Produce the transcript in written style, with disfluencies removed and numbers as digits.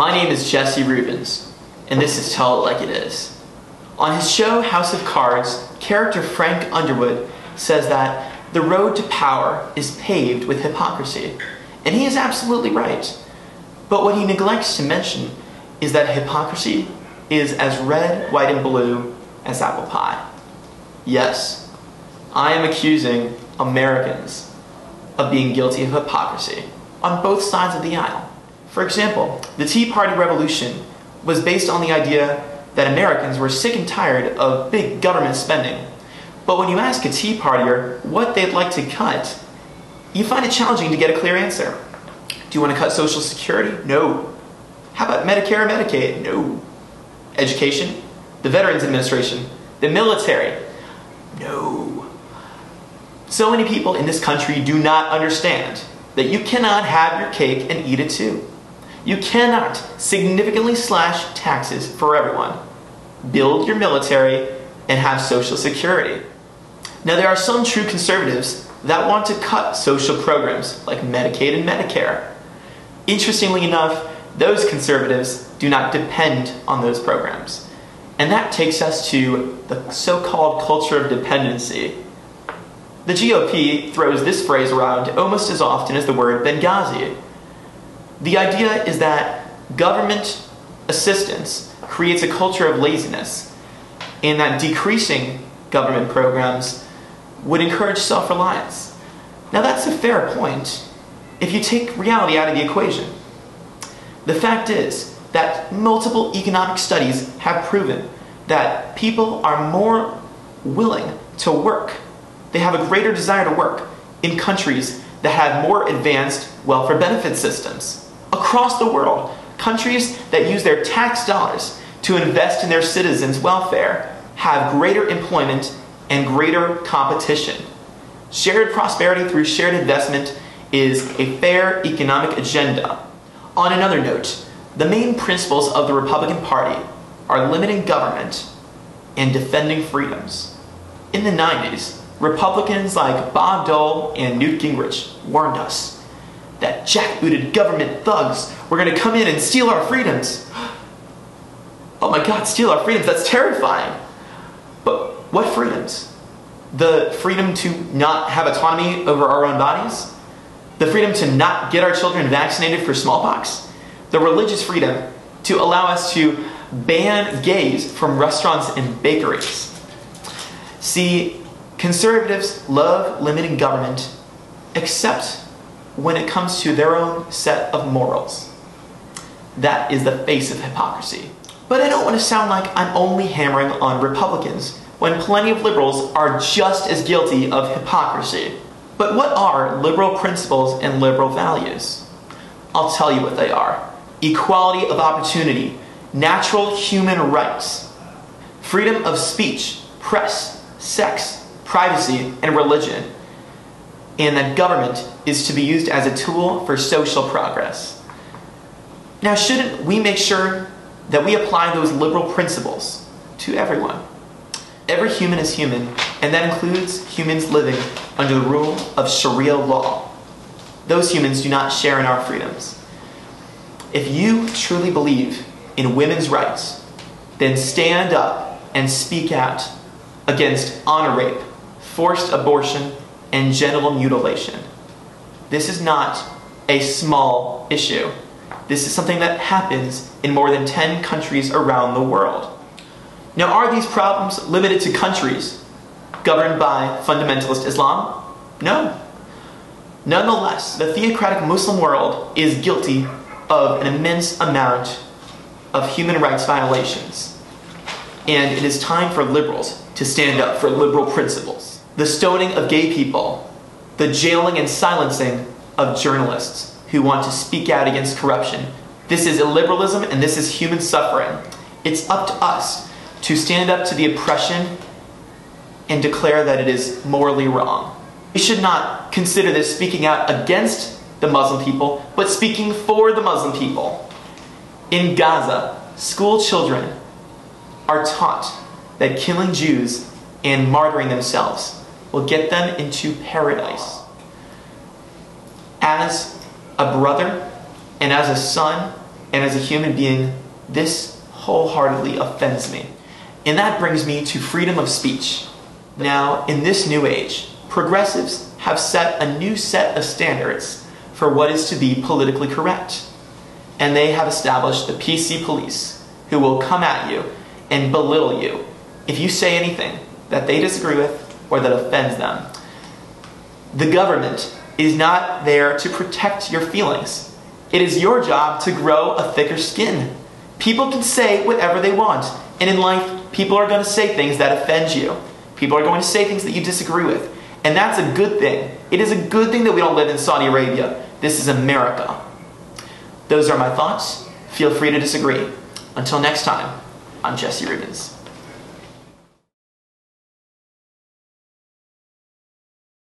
My name is Jesse Rubens, and this is Tell It Like It Is. On his show House of Cards, character Frank Underwood says that the road to power is paved with hypocrisy, and he is absolutely right. But what he neglects to mention is that hypocrisy is as red, white, and blue as apple pie. Yes, I am accusing Americans of being guilty of hypocrisy on both sides of the aisle. For example, the Tea Party revolution was based on the idea that Americans were sick and tired of big government spending. But when you ask a Tea Partier what they'd like to cut, you find it challenging to get a clear answer. Do you want to cut Social Security? No. How about Medicare and Medicaid? No. Education? The Veterans Administration? The military? No. So many people in this country do not understand that you cannot have your cake and eat it too. You cannot significantly slash taxes for everyone, build your military, and have Social Security. Now, there are some true conservatives that want to cut social programs like Medicaid and Medicare. Interestingly enough, those conservatives do not depend on those programs. And that takes us to the so-called culture of dependency. The GOP throws this phrase around almost as often as the word Benghazi. The idea is that government assistance creates a culture of laziness, and that decreasing government programs would encourage self-reliance. Now, that's a fair point if you take reality out of the equation. The fact is that multiple economic studies have proven that people are more willing to work. They have a greater desire to work in countries that have more advanced welfare benefit systems. Across the world, countries that use their tax dollars to invest in their citizens' welfare have greater employment and greater competition. Shared prosperity through shared investment is a fair economic agenda. On another note, the main principles of the Republican Party are limiting government and defending freedoms. In the 90s, Republicans like Bob Dole and Newt Gingrich warned us that jackbooted government thugs were going to come in and steal our freedoms. Oh my God, steal our freedoms, that's terrifying. But what freedoms? The freedom to not have autonomy over our own bodies? The freedom to not get our children vaccinated for smallpox? The religious freedom to allow us to ban gays from restaurants and bakeries? See, conservatives love limiting government, except when it comes to their own set of morals. That is the face of hypocrisy. But I don't want to sound like I'm only hammering on Republicans when plenty of liberals are just as guilty of hypocrisy. But what are liberal principles and liberal values? I'll tell you what they are. Equality of opportunity, natural human rights, freedom of speech, press, sex, privacy, and religion, and that government is to be used as a tool for social progress. Now, shouldn't we make sure that we apply those liberal principles to everyone? Every human is human, and that includes humans living under the rule of Sharia law. Those humans do not share in our freedoms. If you truly believe in women's rights, then stand up and speak out against honor rape, forced abortion, and genital mutilation. This is not a small issue. This is something that happens in more than 10 countries around the world. Now, are these problems limited to countries governed by fundamentalist Islam? No. Nonetheless, the theocratic Muslim world is guilty of an immense amount of human rights violations. And it is time for liberals to stand up for liberal principles. The stoning of gay people, the jailing and silencing of journalists who want to speak out against corruption. This is illiberalism and this is human suffering. It's up to us to stand up to the oppression and declare that it is morally wrong. We should not consider this speaking out against the Muslim people, but speaking for the Muslim people. In Gaza, school children are taught that killing Jews and martyring themselves will get them into paradise. As a brother and as a son And as a human being, this wholeheartedly offends me. And that brings me to freedom of speech. Now, in this new age, progressives have set a new set of standards for what is to be politically correct. And they have established the PC police, who will come at you and belittle you if you say anything that they disagree with or that offends them. The government is not there to protect your feelings. It is your job to grow a thicker skin. People can say whatever they want, and in life, people are going to say things that offend you. People are going to say things that you disagree with, and that's a good thing. It is a good thing that we don't live in Saudi Arabia. This is America. Those are my thoughts. Feel free to disagree. Until next time, I'm Jesse Rubens.